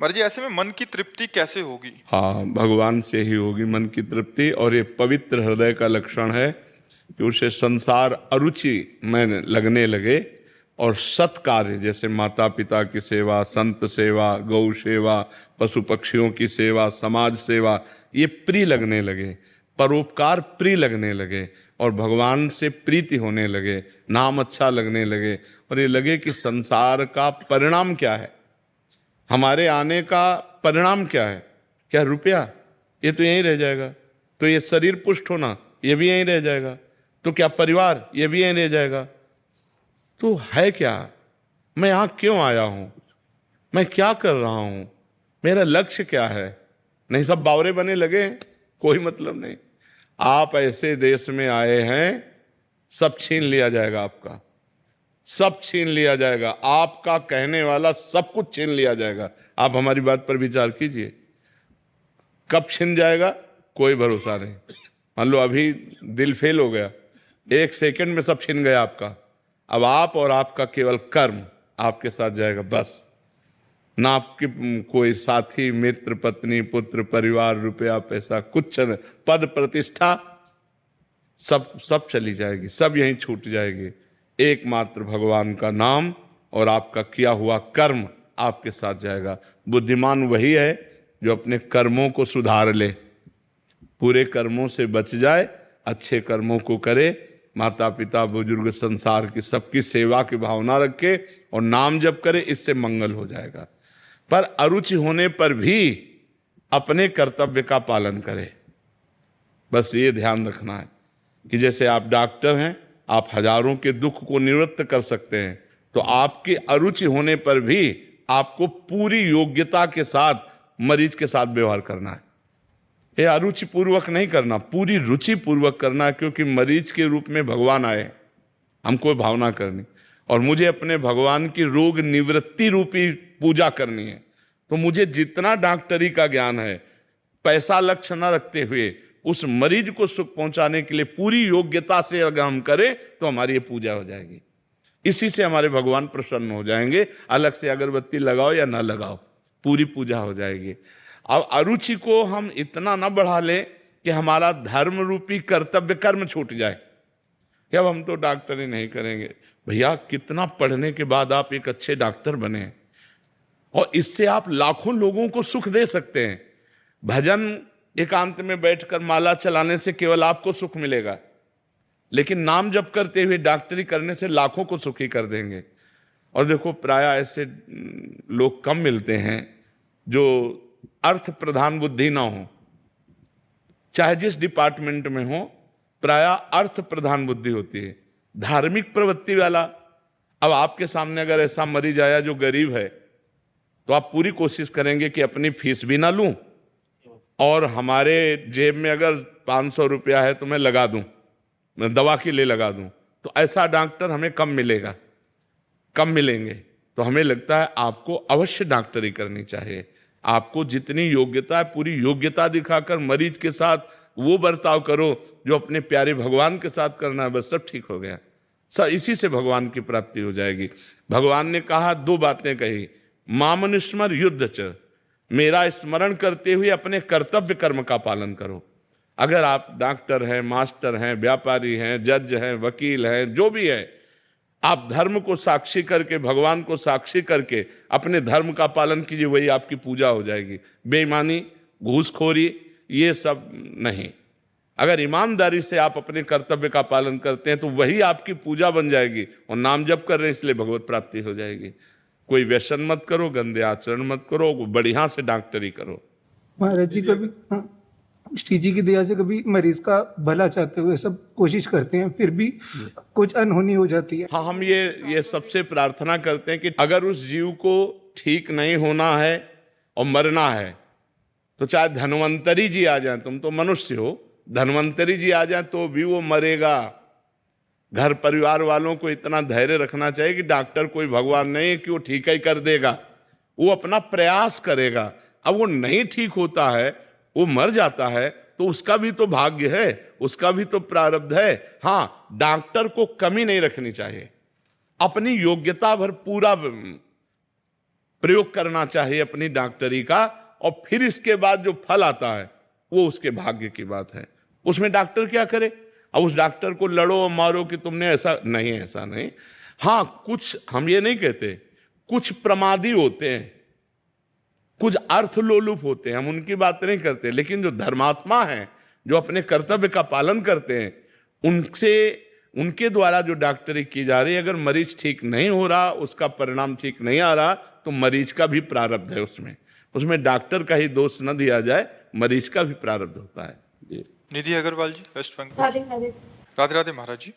महाराज जी ऐसे में मन की तृप्ति कैसे होगी? हाँ, भगवान से ही होगी मन की तृप्ति। और ये पवित्र हृदय का लक्षण है कि उसे संसार अरुचि में लगने लगे और सत्कार्य जैसे माता पिता की सेवा, संत सेवा, गौ सेवा, पशु पक्षियों की सेवा, समाज सेवा, ये प्रिय लगने लगे, परोपकार प्रिय लगने लगे और भगवान से प्रीति होने लगे, नाम अच्छा लगने लगे। और ये लगे कि संसार का परिणाम क्या है, हमारे आने का परिणाम क्या है, क्या रुपया, ये तो यहीं रह जाएगा। तो ये शरीर पुष्ट होना, ये भी यहीं रह जाएगा। तो क्या परिवार, ये भी यहीं रह जाएगा। तो है क्या, मैं यहाँ क्यों आया हूँ, मैं क्या कर रहा हूँ, मेरा लक्ष्य क्या है? नहीं, सब बावरे बने लगे, कोई मतलब नहीं। आप ऐसे देश में आए हैं, सब छीन लिया जाएगा आपका, सब छीन लिया जाएगा, आपका कहने वाला सब कुछ छीन लिया जाएगा। आप हमारी बात पर विचार कीजिए, कब छीन जाएगा कोई भरोसा नहीं। मान लो अभी दिल फेल हो गया, 1 सेकंड में सब छीन गया आपका। अब आप और आपका केवल कर्म आपके साथ जाएगा, बस। ना आपकी कोई साथी, मित्र, पत्नी, पुत्र, परिवार, रुपया, पैसा, कुछ नहीं, पद प्रतिष्ठा सब चली जाएगी, सब यहीं छूट जाएगी। एकमात्र भगवान का नाम और आपका किया हुआ कर्म आपके साथ जाएगा। बुद्धिमान वही है जो अपने कर्मों को सुधार ले, पूरे कर्मों से बच जाए, अच्छे कर्मों को करे, माता पिता बुजुर्ग संसार की सबकी सेवा की भावना रखे और नाम जप करे, इससे मंगल हो जाएगा। पर अरुचि होने पर भी अपने कर्तव्य का पालन करे। बस ये ध्यान रखना है कि जैसे आप डॉक्टर हैं, आप हजारों के दुख को निवृत्त कर सकते हैं, तो आपकी अरुचि होने पर भी आपको पूरी योग्यता के साथ मरीज के साथ व्यवहार करना है। ये अरुचि पूर्वक नहीं करना, पूरी रुचि पूर्वक करना है, क्योंकि मरीज के रूप में भगवान आए, हमको भावना करनी और मुझे अपने भगवान की रोग निवृत्ति रूपी पूजा करनी है। तो मुझे जितना डॉक्टरी का ज्ञान है, पैसा लक्ष्य न रखते हुए उस मरीज को सुख पहुंचाने के लिए पूरी योग्यता से अगर हम करें तो हमारी ये पूजा हो जाएगी। इसी से हमारे भगवान प्रसन्न हो जाएंगे। अलग से अगरबत्ती लगाओ या ना लगाओ, पूरी पूजा हो जाएगी। अब अरुचि को हम इतना ना बढ़ा लें कि हमारा धर्म रूपी कर्तव्य कर्म छूट जाए कि अब हम तो डॉक्टरी नहीं करेंगे। भैया, कितना पढ़ने के बाद आप एक अच्छे डॉक्टर बने और इससे आप लाखों लोगों को सुख दे सकते हैं। भजन एकांत में बैठकर माला चलाने से केवल आपको सुख मिलेगा, लेकिन नाम जप करते हुए डॉक्टरी करने से लाखों को सुखी कर देंगे। और देखो, प्राय ऐसे लोग कम मिलते हैं जो अर्थ प्रधान बुद्धि ना हो, चाहे जिस डिपार्टमेंट में हो, प्राय अर्थ प्रधान बुद्धि होती है, धार्मिक प्रवृत्ति वाला। अब आपके सामने अगर ऐसा मरीज आया जो गरीब है, तो आप पूरी कोशिश करेंगे कि अपनी फीस भी ना लूं और हमारे जेब में अगर 500 रुपया है तो मैं लगा दूं, मैं दवा के लिए लगा दूं। तो ऐसा डॉक्टर हमें कम मिलेगा, कम मिलेंगे। तो हमें लगता है आपको अवश्य डॉक्टरी करनी चाहिए। आपको जितनी योग्यता है, पूरी योग्यता दिखाकर मरीज के साथ वो बर्ताव करो जो अपने प्यारे भगवान के साथ करना है, बस सब ठीक हो गया। सब इसी से भगवान की प्राप्ति हो जाएगी। भगवान ने कहा, 2 बातें कही, मामनुस्मर युद्ध च, मेरा स्मरण करते हुए अपने कर्तव्य कर्म का पालन करो। अगर आप डॉक्टर हैं, मास्टर हैं, व्यापारी हैं, जज हैं, वकील हैं, जो भी है, आप धर्म को साक्षी करके, भगवान को साक्षी करके अपने धर्म का पालन कीजिए, वही आपकी पूजा हो जाएगी। बेईमानी, घूसखोरी, ये सब नहीं। अगर ईमानदारी से आप अपने कर्तव्य का पालन करते हैं तो वही आपकी पूजा बन जाएगी। और नाम जप कर रहे हैं इसलिए भगवत प्राप्ति हो जाएगी। कोई व्यसन मत करो, गंदे आचरण मत करो, बढ़िया से डॉक्टरी करो। महाराज जी, कभी श्री जी की दया से कभी मरीज का भला चाहते हुए सब कोशिश करते हैं, फिर भी कुछ अनहोनी हो जाती है। हाँ, हम ये सबसे प्रार्थना करते हैं कि अगर उस जीव को ठीक नहीं होना है और मरना है, तो चाहे धन्वंतरी जी आ जाए, तुम तो मनुष्य हो, धन्वंतरी जी आ जाए तो भी वो मरेगा। घर परिवार वालों को इतना धैर्य रखना चाहिए कि डॉक्टर कोई भगवान नहीं है कि वो ठीक ही कर देगा, वो अपना प्रयास करेगा। अब वो नहीं ठीक होता है, वो मर जाता है, तो उसका भी तो भाग्य है, उसका भी तो प्रारब्ध है। हाँ, डॉक्टर को कमी नहीं रखनी चाहिए, अपनी योग्यता भर पूरा प्रयोग करना चाहिए अपनी डॉक्टरी का, और फिर इसके बाद जो फल आता है वो उसके भाग्य की बात है। उसमें डॉक्टर क्या करे? अब उस डॉक्टर को लड़ो और मारो कि तुमने ऐसा नहीं, ऐसा नहीं। हाँ, कुछ हम ये नहीं कहते, कुछ प्रमादी होते हैं, कुछ अर्थलोलुप होते हैं, हम उनकी बात नहीं करते, लेकिन जो धर्मात्मा हैं, जो अपने कर्तव्य का पालन करते हैं, उनके द्वारा जो डॉक्टरी की जा रही है, अगर मरीज ठीक नहीं हो रहा, उसका परिणाम ठीक नहीं आ रहा, तो मरीज का भी प्रारब्ध है उसमें डॉक्टर का ही दोष न दिया जाए, मरीज का भी प्रारब्ध होता है। जी। निधि अग्रवाल जी, वेस्ट बंगाल। राधे राधे। राधे राधे महाराज जी।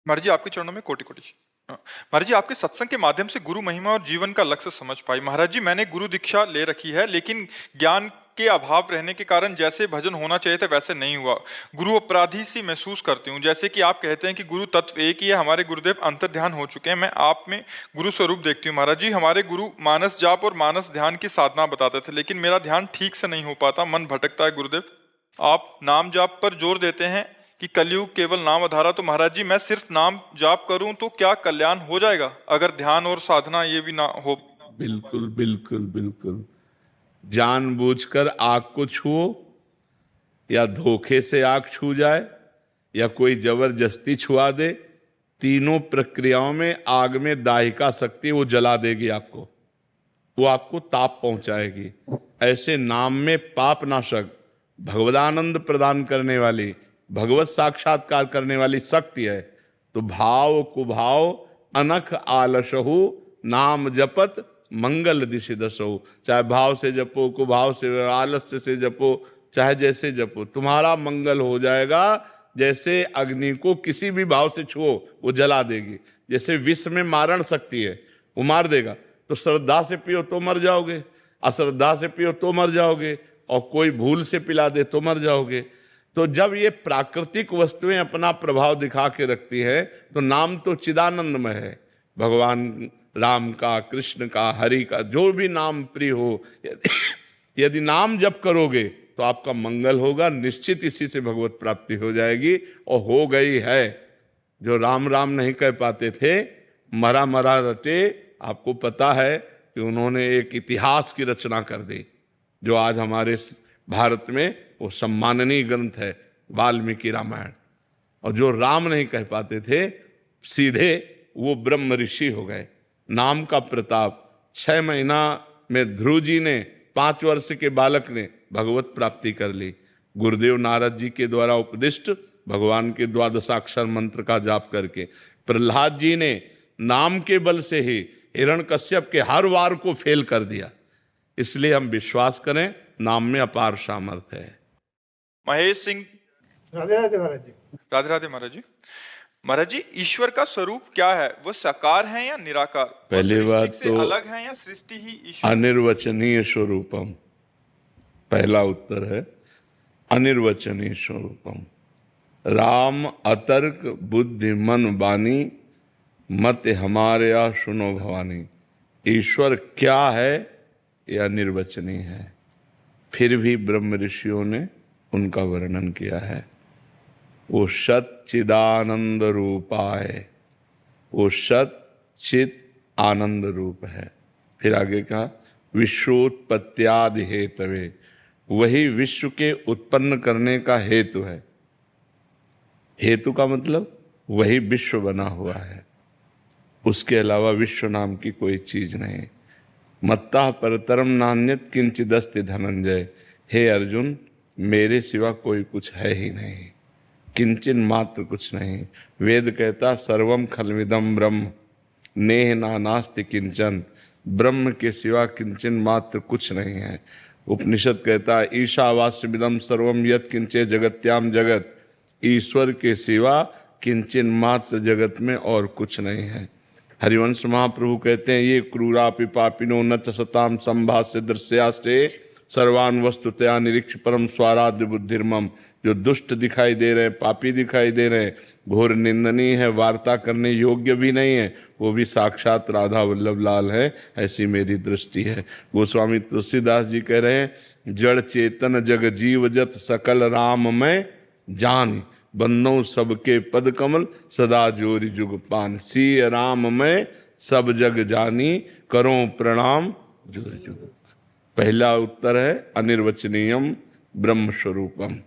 महाराज जी, आपके चरणों में कोटि कोटि। महाराज जी, आपके सत्संग के माध्यम से गुरु महिमा और जीवन का लक्ष्य समझ पाई। महाराज जी, मैंने गुरु दीक्षा ले रखी है, लेकिन ज्ञान के अभाव रहने के कारण जैसे भजन होना चाहिए था वैसे नहीं हुआ। गुरु अपराधी सी महसूस करती हूँ। जैसे कि आप कहते हैं कि गुरु तत्व एक ही है, हमारे गुरुदेव अंतर ध्यान हो चुके हैं, मैं आप में गुरु स्वरूप देखती हूँ। महाराज जी, हमारे गुरु मानस जाप और मानस ध्यान की साधना बताते थे, लेकिन मेरा ध्यान ठीक से नहीं हो पाता, मन भटकता है। गुरुदेव, आप नाम जाप पर जोर देते हैं कि कलयुग केवल नाम आधारा, तो महाराज जी मैं सिर्फ नाम जाप करूं तो क्या कल्याण हो जाएगा, अगर ध्यान और साधना ये भी ना हो? बिल्कुल बिल्कुल बिल्कुल। जानबूझकर आग को छुओ, या धोखे से आग छू जाए, या कोई जबरदस्ती छुआ दे, तीनों प्रक्रियाओं में आग में दाहिका शक्ति वो जला देगी आपको, वो आपको ताप पहुंचाएगी। ऐसे नाम में पाप नाशक, भगवदानंद प्रदान करने वाली, भगवत साक्षात्कार करने वाली शक्ति है। तो भाव कुभाव अनख आलसहु नाम जपत मंगल दिशि दसहु। चाहे भाव से जपो, कुभाव से, आलस्य से जपो, चाहे जैसे जपो, तुम्हारा मंगल हो जाएगा। जैसे अग्नि को किसी भी भाव से छुओ वो जला देगी, जैसे विष में मारण शक्ति है, वो मार देगा। तो श्रद्धा से पियो तो मर जाओगे, अश्रद्धा से पियो तो मर जाओगे, और कोई भूल से पिला दे तो मर जाओगे। तो जब ये प्राकृतिक वस्तुएं अपना प्रभाव दिखा के रखती है, तो नाम तो चिदानंदमय है। भगवान राम का, कृष्ण का, हरि का, जो भी नाम प्रिय हो, यदि नाम जप करोगे तो आपका मंगल होगा, निश्चित इसी से भगवत प्राप्ति हो जाएगी, और हो गई है। जो राम राम नहीं कह पाते थे, मरा मरा रटे, आपको पता है कि उन्होंने एक इतिहास की रचना कर दी, जो आज हमारे भारत में वो सम्माननीय ग्रंथ है, वाल्मीकि रामायण। और जो राम नहीं कह पाते थे, सीधे वो ब्रह्म ऋषि हो गए। नाम का प्रताप, 6 महीना में ध्रुव जी ने, 5 वर्ष के बालक ने भगवत प्राप्ति कर ली। गुरुदेव नारद जी के द्वारा उपदिष्ट भगवान के 12 मंत्र का जाप करके। प्रहलाद जी ने नाम के बल से ही हिरण्यकश्यप के हर वार को फेल कर दिया। इसलिए हम विश्वास करें, नाम में अपार सामर्थ्य है। महेश सिंह। राधे राधे महाराज जी। राधे राधे महाराज जी। महाराज जी, ईश्वर का स्वरूप क्या है? वो साकार है या निराकार? पहली बात तो अलग है या सृष्टि ही ईश्वर? अनिर्वचनीय स्वरूपम, पहला उत्तर है अनिर्वचनीय स्वरूपम। राम अतर्क बुद्धि मन वाणी, मत हमारे या सुनो भवानी। ईश्वर क्या है यह निर्वचनीय है, फिर भी ब्रह्म ऋषियों ने उनका वर्णन किया है। वो सच्चिदानंद रूपाय, वो सच्चित आनंद रूप है। फिर आगे कहा विश्वोत्पत्त्यादि हेतवे, वही विश्व के उत्पन्न करने का हेतु है। हेतु का मतलब वही विश्व बना हुआ है, उसके अलावा विश्व नाम की कोई चीज नहीं। मत्ता परतरम नान्यत किंचिदस्ति धनंजय। हे अर्जुन, मेरे सिवा कोई कुछ है ही नहीं, किंचन मात्र कुछ नहीं। वेद कहता सर्वम खलविदम ब्रह्म, नेह नानास्ति किंचन। ब्रह्म के सिवा किंचन मात्र कुछ नहीं है। उपनिषद कहता ईशावास्यमिदं सर्वम यत् किंचे जगत्याम जगत। ईश्वर के सिवा किंचन मात्र जगत में और कुछ नहीं है। हरिवंश महाप्रभु कहते हैं ये क्रूरापि पापिनो न च सताम संभाष्य दृश्यास्ते सर्वान वस्तुतया निरीक्ष परम स्वाराध्य बुद्धिर्मम। जो दुष्ट दिखाई दे रहे, पापी दिखाई दे रहे, घोर निंदनीय है, वार्ता करने योग्य भी नहीं है, वो भी साक्षात राधा वल्लभ लाल है, ऐसी मेरी दृष्टि है। गोस्वामी तुलसीदास जी कह रहे हैं जड़ चेतन जग जीव जत सकल राम में जान, बंदों सबके पद कमल सदा जोरी जुग पान। सी राम में सब जग जानी, करो प्रणाम जुर्जुः। पहला उत्तर है अनिर्वचनीयम ब्रह्म स्वरूपम।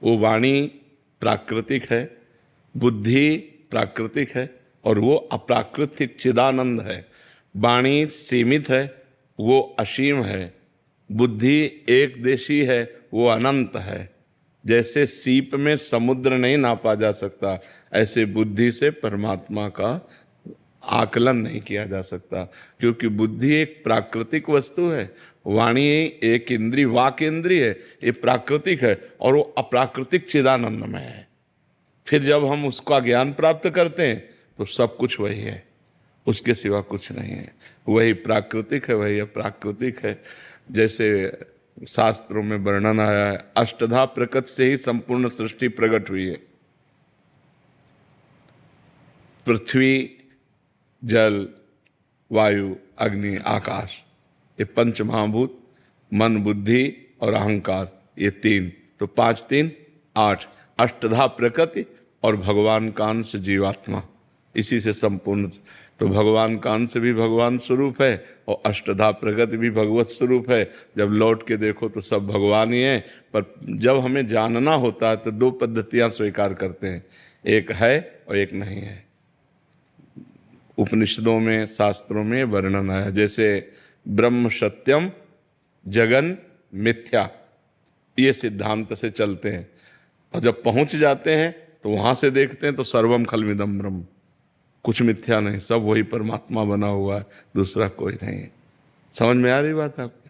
वो वाणी प्राकृतिक है, बुद्धि प्राकृतिक है और वो अप्राकृतिक चिदानंद है। वाणी सीमित है, वो असीम है। बुद्धि एक देशी है, वो अनंत है। जैसे सीप में समुद्र नहीं नापा जा सकता, ऐसे बुद्धि से परमात्मा का आकलन नहीं किया जा सकता, क्योंकि बुद्धि एक प्राकृतिक वस्तु है। वाणी एक इंद्रिय, वाक इंद्रिय है, ये प्राकृतिक है और वो अप्राकृतिक चिदानंदमय है। फिर जब हम उसका ज्ञान प्राप्त करते हैं तो सब कुछ वही है, उसके सिवा कुछ नहीं है। वही प्राकृतिक है, वही अप्राकृतिक है। जैसे शास्त्रों में वर्णन आया है, अष्टधा प्रकृति से ही संपूर्ण सृष्टि प्रकट हुई है। पृथ्वी, जल, वायु, अग्नि, आकाश, ये पंच महाभूत, मन, बुद्धि और अहंकार, ये तीन। तो 5 3 8, अष्टधा प्रकृति और भगवान का अंश जीवात्मा, इसी से संपूर्ण। तो भगवान का अंश भी भगवान स्वरूप है और अष्टधा प्रकृति भी भगवत स्वरूप है। जब लौट के देखो तो सब भगवान ही है। पर जब हमें जानना होता है तो 2 पद्धतियां स्वीकार करते हैं, एक है और एक नहीं है। उपनिषदों में, शास्त्रों में वर्णन आया, जैसे ब्रह्म सत्यम जगन मिथ्या, ये सिद्धांत से चलते हैं। और जब पहुंच जाते हैं तो वहां से देखते हैं तो सर्वम खलमिदम ब्रह्म, कुछ मिथ्या नहीं, सब वही परमात्मा बना हुआ है, दूसरा कोई नहीं है। समझ में आ रही बात आपको?